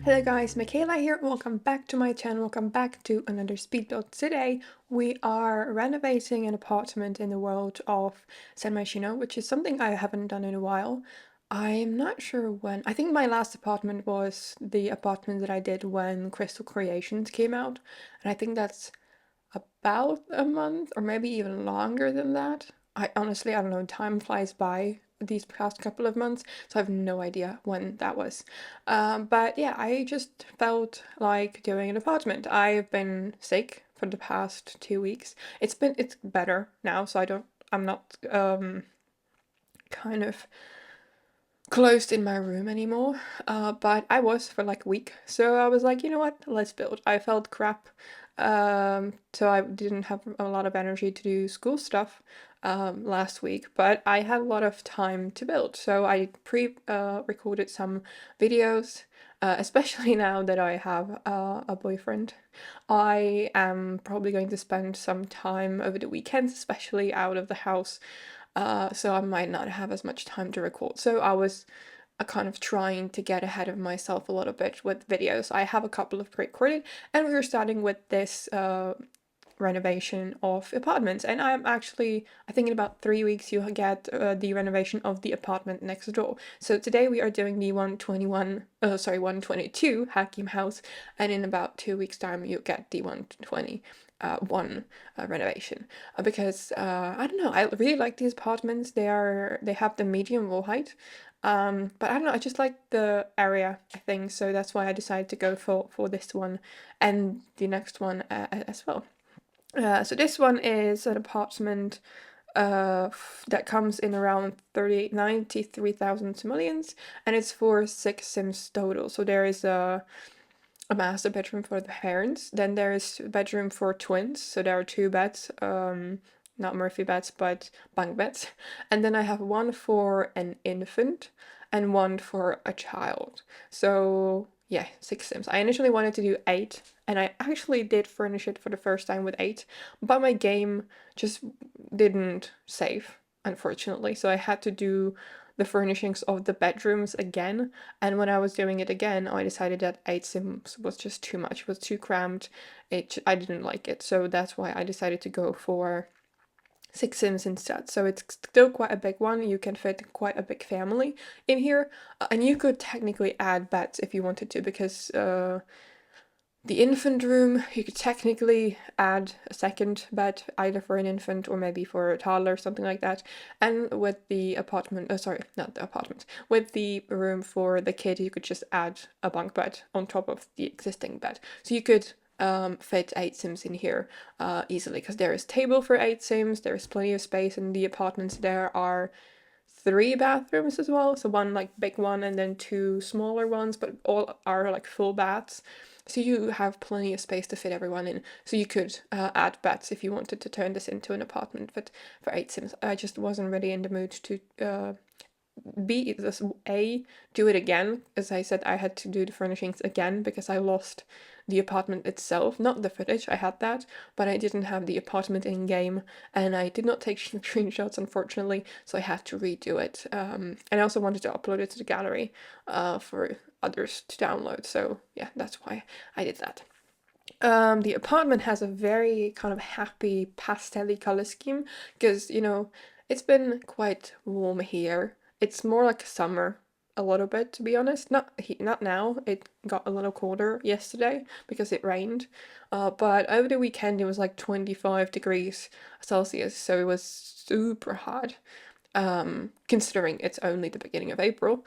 Hello guys, Michaela here. Welcome back to my channel. Welcome back to another speed build. Today we are renovating an apartment in the world of Myshuno, which is something I haven't done in a while. I'm not sure when. I think my last apartment was the apartment that I did when Crystal Creations came out, and I think that's about a month or maybe even longer than that. I honestly, I don't know, time flies by these past couple of months, so I have no idea when that was. But yeah, I just felt like doing an apartment. I've been sick for the past 2 weeks. It's better now, so I'm not kind of closed in my room anymore, but I was for like a week, so I was like, you know what, let's build. I felt crap, so I didn't have a lot of energy to do school stuff last week, but I had a lot of time to build, so I recorded some videos, especially now that I have a boyfriend. I am probably going to spend some time over the weekends, especially out of the house, so I might not have as much time to record. So I was kind of trying to get ahead of myself a little bit with videos. I have a couple of pre-recorded, and we were starting with this renovation of apartments, and I'm actually, I think in about 3 weeks you'll get the renovation of the apartment next door. So today we are doing the 122 Hakim house, and in about 2 weeks time you'll get the 121 renovation, because I don't know, I really like these apartments. They have the medium wall height, but I don't know, I just like the area, I think, so that's why I decided to go for this one and the next one as well. So this one is an apartment that comes in around 93,000 simoleons, and it's for 6 sims total. So there is a master bedroom for the parents, then there is a bedroom for twins, so there are 2 beds, not Murphy beds but bunk beds, and then I have one for an infant and one for a child. So yeah, 6 sims. I initially wanted to do 8, and I actually did furnish it for the first time with 8, but my game just didn't save, unfortunately, so I had to do the furnishings of the bedrooms again, and when I was doing it again, I decided that 8 sims was just too much. It was too cramped. I didn't like it, so that's why I decided to go for 6 sims instead. So it's still quite a big one. You can fit quite a big family in here, and you could technically add beds if you wanted to, because the infant room, you could technically add a second bed, either for an infant or maybe for a toddler, something like that. And with the apartment, sorry, not the apartment, with the room for the kid, you could just add a bunk bed on top of the existing bed. So you could fit 8 sims in here easily, because there is table for 8 sims, there is plenty of space in the apartments. There are 3 bathrooms as well, so one like big one and then 2 smaller ones, but all are like full baths. So you have plenty of space to fit everyone in. So you could add beds if you wanted to turn this into an apartment, but for 8 sims. I just wasn't really in the mood to do it again. As I said, I had to do the furnishings again because I lost the apartment itself, not the footage, I had that, but I didn't have the apartment in game, and I did not take screenshots, unfortunately, so I had to redo it. And I also wanted to upload it to the gallery for others to download, so yeah, that's why I did that. The apartment has a very kind of happy pastel color scheme, because, you know, it's been quite warm here. It's more like summer a little bit, to be honest. Not now. It got a little colder yesterday because it rained. But over the weekend it was like 25 degrees Celsius, so it was super hot. Considering it's only the beginning of April.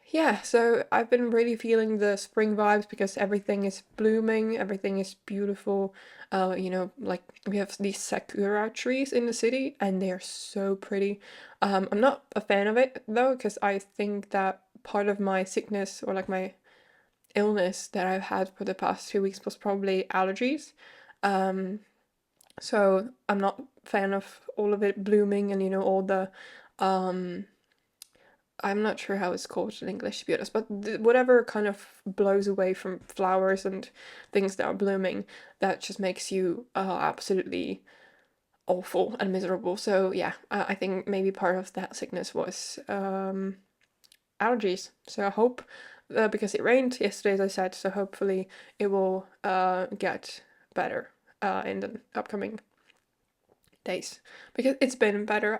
Yeah, so I've been really feeling the spring vibes because everything is blooming, everything is beautiful. You know, like we have these sakura trees in the city and they are so pretty. I'm not a fan of it though, because I think that part of my sickness, or like my illness that I've had for the past 2 weeks, was probably allergies. So I'm not a fan of all of it blooming and, you know, all the I'm not sure how it's called in English, to be honest, but whatever kind of blows away from flowers and things that are blooming, that just makes you absolutely awful and miserable. So yeah, I think maybe part of that sickness was allergies. So I hope because it rained yesterday, as I said, so hopefully it will get better in the upcoming days, because it's been better.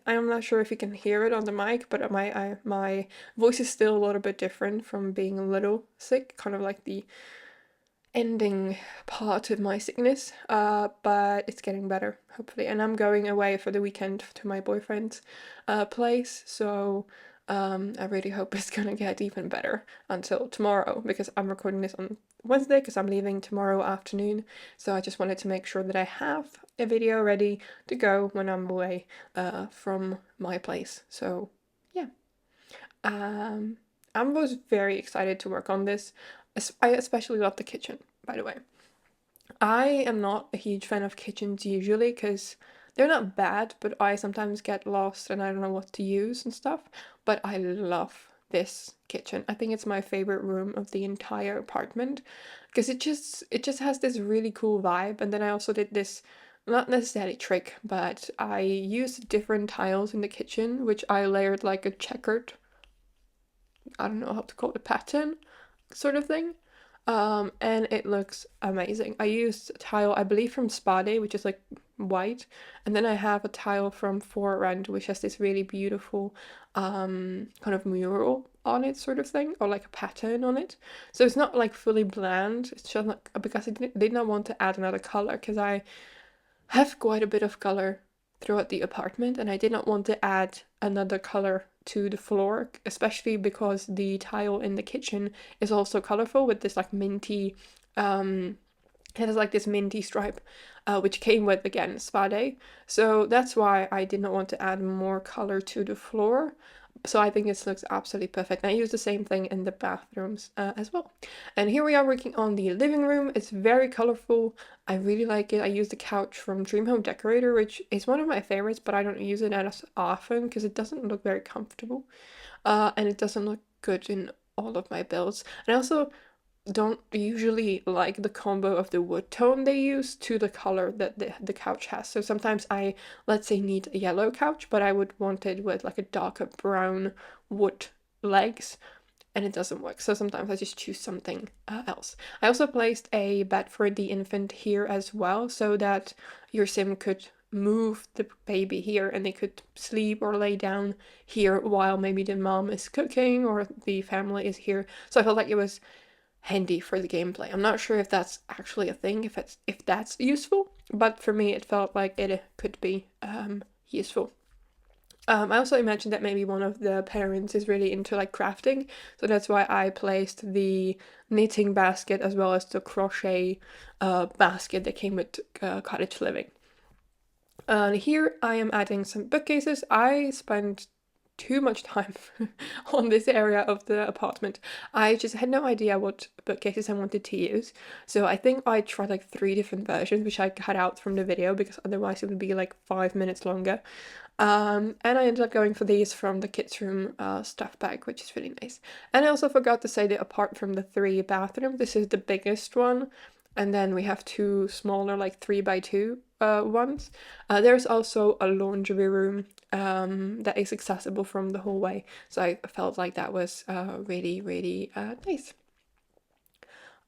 I'm not sure if you can hear it on the mic, but my voice is still a little bit different from being a little sick, kind of like the ending part of my sickness, but it's getting better, hopefully. And I'm going away for the weekend to my boyfriend's place, so I really hope it's gonna get even better until tomorrow, because I'm recording this on Wednesday because I'm leaving tomorrow afternoon. So I just wanted to make sure that I have a video ready to go when I'm away from my place. So yeah, I was very excited to work on this. I especially love the kitchen, by the way. I am not a huge fan of kitchens usually because they're not bad, but I sometimes get lost and I don't know what to use and stuff. But I love this kitchen. I think it's my favorite room of the entire apartment because it just has this really cool vibe. And then I also did this, not necessarily trick, but I used different tiles in the kitchen, which I layered like a checkered, I don't know how to call it, a pattern sort of thing. And it looks amazing. I used a tile, I believe from Spade, which is like white, and then I have a tile from Forerun, which has this really beautiful kind of mural on it sort of thing, or like a pattern on it. So it's not like fully bland, it's just like, because I did not want to add another color, because I have quite a bit of color throughout the apartment, and I did not want to add another color to the floor, especially because the tile in the kitchen is also colorful with this like minty, it has like this minty stripe, which came with, again, Spade. So that's why I did not want to add more color to the floor. So I think this looks absolutely perfect. And I use the same thing in the bathrooms as well. And here we are working on the living room. It's very colorful. I really like it. I use the couch from Dream Home Decorator, which is one of my favorites, but I don't use it as often because it doesn't look very comfortable. And it doesn't look good in all of my builds. And I also don't usually like the combo of the wood tone they use to the color that the couch has. So sometimes I, let's say, need a yellow couch, but I would want it with like a darker brown wood legs, and it doesn't work. So sometimes I just choose something else. I also placed a bed for the infant here as well, so that your sim could move the baby here and they could sleep or lay down here while maybe the mom is cooking or the family is here. So I felt like it was handy for the gameplay. I'm not sure if that's actually a thing, if that's useful, but for me it felt like it could be useful. I also imagined that maybe one of the parents is really into like crafting, so that's why I placed the knitting basket as well as the crochet basket that came with Cottage Living. Here I am adding some bookcases. I spent too much time on this area of the apartment. I just had no idea what bookcases I wanted to use, so I think I tried like 3 different versions, which I cut out from the video because otherwise it would be like 5 minutes longer. And I ended up going for these from the kids' room stuff bag, which is really nice. And I also forgot to say that apart from the 3 bathrooms, this is the biggest one, and then we have 2 smaller, like 3x2 ones. There's also a laundry room that is accessible from the hallway, so I felt like that was really, really nice.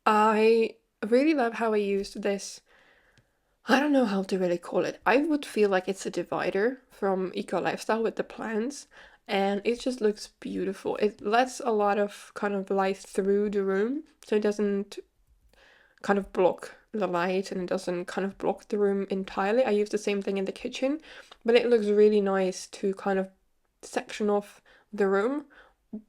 I really love how I used this, I don't know how to really call it. I would feel like it's a divider from Eco Lifestyle with the plants, and it just looks beautiful. It lets a lot of kind of light through the room, so it doesn't kind of block the light and it doesn't kind of block the room entirely. I use the same thing in the kitchen, but it looks really nice to kind of section off the room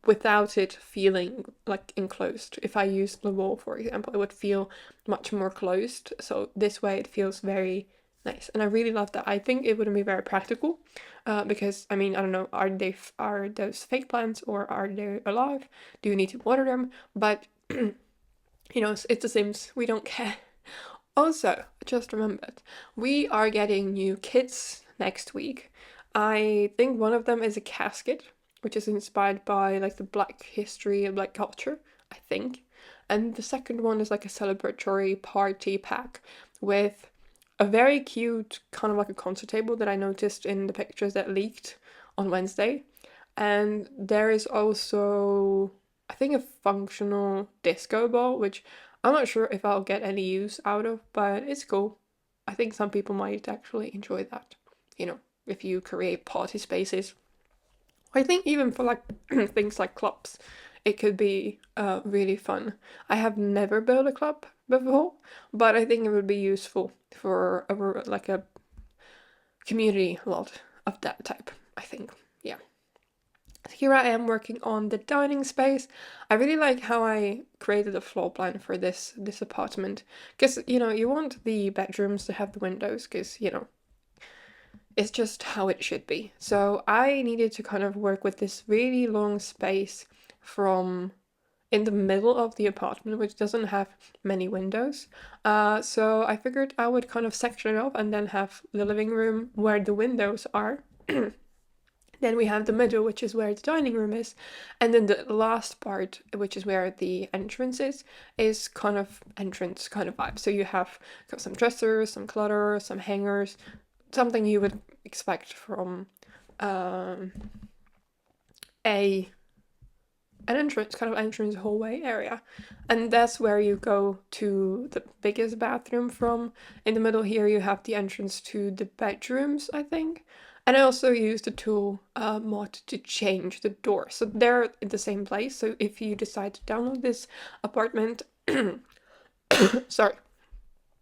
without it feeling like enclosed. If I use the wall, for example, it would feel much more closed. So this way it feels very nice, and I really love that. I think it wouldn't be very practical because I mean, I don't know, are those fake plants or are they alive? Do you need to water them? But you know, it's the Sims, we don't care. Also, I just remembered, we are getting new kits next week. I think one of them is a casket, which is inspired by like the Black history and Black culture, I think. And the second one is like a celebratory party pack with a very cute, kind of like a concert table that I noticed in the pictures that leaked on Wednesday. And there is also I think a functional disco ball, which I'm not sure if I'll get any use out of, but it's cool. I think some people might actually enjoy that, you know, if you create party spaces. I think even for like things like clubs, it could be really fun. I have never built a club before, but I think it would be useful for like a community lot of that type, I think. Yeah. Here I am working on the dining space. I really like how I created a floor plan for this apartment, because you know you want the bedrooms to have the windows, because you know it's just how it should be. So I needed to kind of work with this really long space from in the middle of the apartment, which doesn't have many windows. So I figured I would kind of section it off and then have the living room where the windows are. Then we have the middle, which is where the dining room is. And then the last part, which is where the entrance is kind of entrance kind of vibe. So you have got some dressers, some clutter, some hangers, something you would expect from a an entrance, kind of entrance hallway area. And that's where you go to the biggest bathroom from. In the middle here, you have the entrance to the bedrooms, I think. And I also used the tool mod to change the door. So they're in the same place. So if you decide to download this apartment, sorry.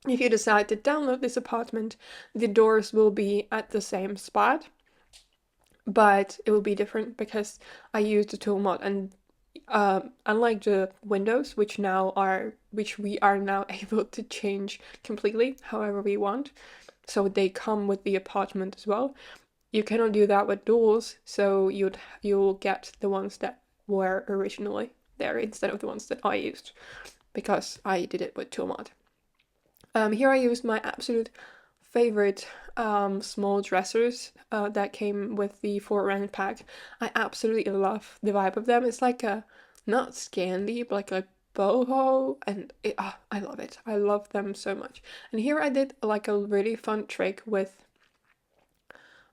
If you decide to download this apartment, the doors will be at the same spot, but it will be different because I used the tool mod, and unlike the windows, which we are now able to change completely however we want, so they come with the apartment as well. You cannot do that with doors, so you'll get the ones that were originally there instead of the ones that I used, because I did it with toolmod. Here I used my absolute favorite small dressers that came with the 4 rand pack. I absolutely love the vibe of them. It's like a, not Scandi, but like a boho, and I love it. I love them so much. And here I did like a really fun trick with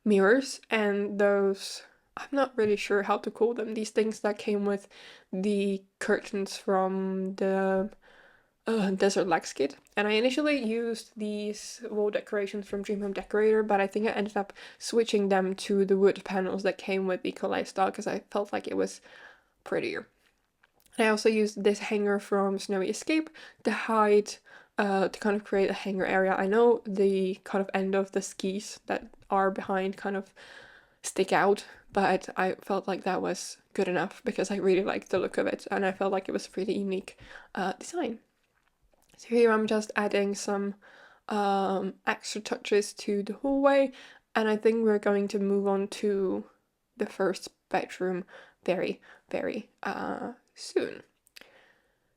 mirrors and those, I'm not really sure how to call them, these things that came with the curtains from the Desert Lex kit. And I initially used these wall decorations from Dream Home Decorator, but I think I ended up switching them to the wood panels that came with Eco Lifestyle because I felt like it was prettier. I also used this hanger from Snowy Escape to hide, to kind of create a hanger area. I know the kind of end of the skis that are behind kind of stick out, but I felt like that was good enough because I really liked the look of it and I felt like it was a really unique design. So here I'm just adding some extra touches to the hallway, and I think we're going to move on to the first bedroom very, very soon.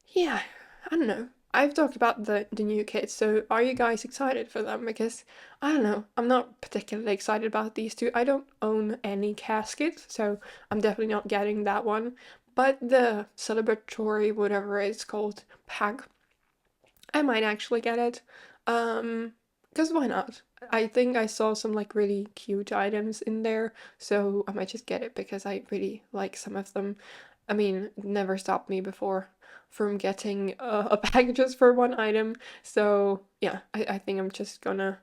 Yeah, I don't know. I've talked about the new kits, so are you guys excited for them? Because I don't know, I'm not particularly excited about these two. I don't own any caskets, so I'm definitely not getting that one. But the celebratory, whatever it's called, pack, I might actually get it. Because why not? I think I saw some like really cute items in there, so I might just get it because I really like some of them. I mean, never stopped me before from getting a pack just for one item. So yeah, I think I'm just gonna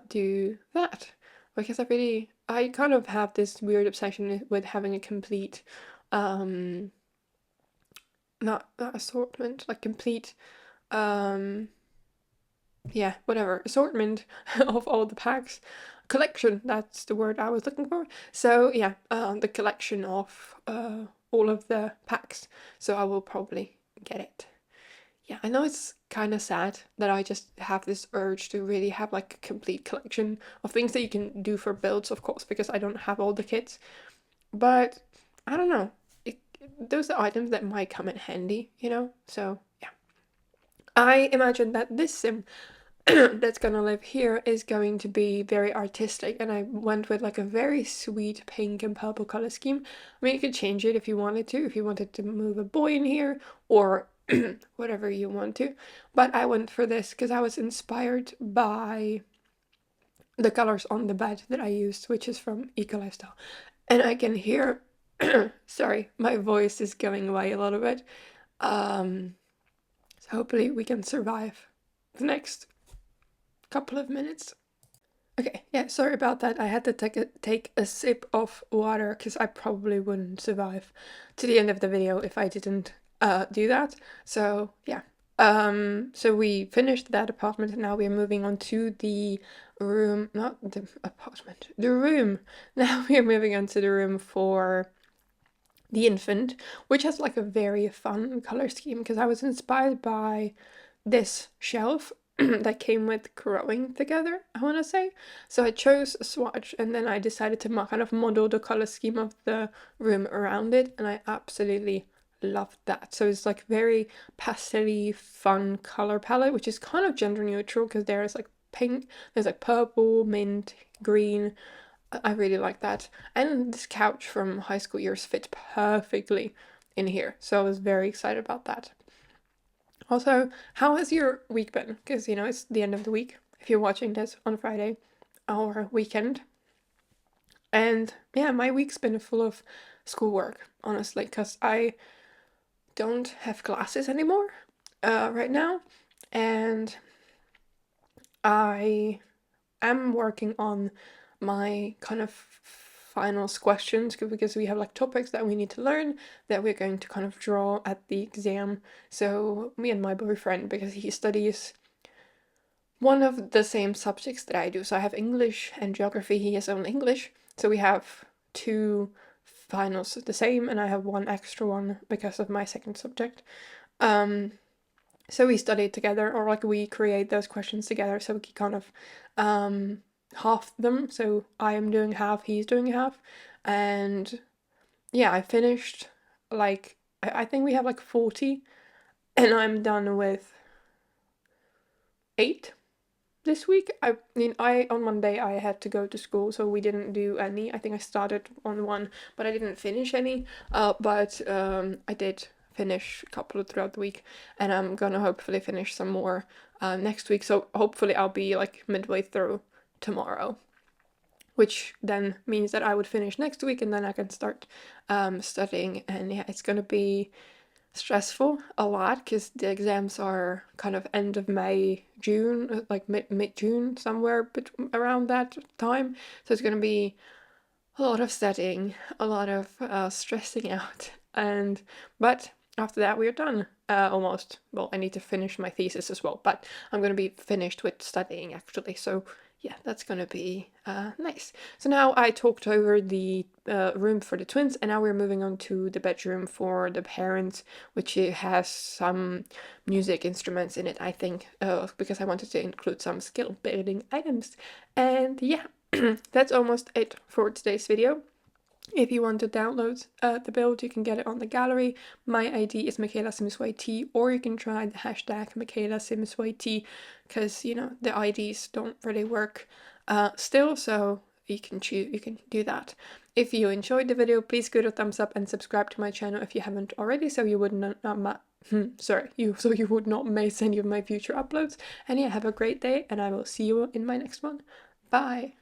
do that because I kind of have this weird obsession with having a complete not assortment, like complete um yeah, whatever, assortment of all the packs. Collection, that's the word I was looking for. So yeah, the collection of all of the packs. So I will probably get it. Yeah, I know it's kind of sad that I just have this urge to really have like a complete collection of things that you can do for builds, of course, because I don't have all the kits. But I don't know. Those are items that might come in handy, you know? So yeah. I imagine that this sim that's gonna live here is going to be very artistic, and I went with like a very sweet pink and purple color scheme. I mean, you could change it if you wanted to, if you wanted to move a boy in here or whatever you want to, but I went for this because I was inspired by the colors on the bed that I used, which is from Eco Lifestyle, and I can hear Sorry, my voice is going away a little bit. So hopefully we can survive the next couple of minutes. Okay, yeah, sorry about that. I had to take a sip of water because I probably wouldn't survive to the end of the video if I didn't do that. So yeah. So we finished that apartment and now we're moving on to the room, not the apartment, the room. Now we're moving on to the room for the infant, which has like a very fun color scheme because I was inspired by this shelf that came with growing together, I want to say. So I chose a swatch and then I decided to kind of model the color scheme of the room around it, and I absolutely loved that. So it's like very pastel-y, fun color palette, which is kind of gender neutral because there's like pink, there's like purple, mint, green. I really like that. And this couch from high school years fit perfectly in here. So I was very excited about that. Also, how has your week been? Because, you know, it's the end of the week if you're watching this on Friday or weekend. And yeah, my week's been full of schoolwork, honestly, because I don't have classes anymore right now. And I am working on my kind of finals questions because we have like topics that we need to learn that we're going to kind of draw at the exam. So me and my boyfriend, because he studies one of the same subjects that I do. So I have English and geography, he has only English. So we have two finals the same and I have one extra one because of my second subject. So we study together, or like we create those questions together, so we can kind of half them. So I am doing half, he's doing half. And yeah, I finished like, I think we have like 40 and I'm done with 8 this week. I mean, on Monday I had to go to school, so we didn't do any. I think I started on one, but I didn't finish any. But I did finish a couple throughout the week, and I'm gonna hopefully finish some more next week. So hopefully I'll be like midway through tomorrow, which then means that I would finish next week, and then I can start studying. And yeah, it's gonna be stressful a lot because the exams are kind of end of May, June, like mid-June, somewhere around that time. So it's going to be a lot of studying, a lot of stressing out. But after that we're done, almost. Well, I need to finish my thesis as well, but I'm going to be finished with studying actually. So yeah, that's gonna be nice. So now I talked over the room for the twins, and now we're moving on to the bedroom for the parents, which has some music instruments in it, I think, because I wanted to include some skill building items. And yeah, that's almost it for today's video. If you want to download the build, you can get it on the gallery. My ID is michaelasimsyt, or you can try the hashtag michaelasimsyt, because, you know, the IDs don't really work still, so you can do that. If you enjoyed the video, please give it a thumbs up and subscribe to my channel if you haven't already, so you would not you would not miss any of my future uploads. And yeah, have a great day, and I will see you in my next one. Bye!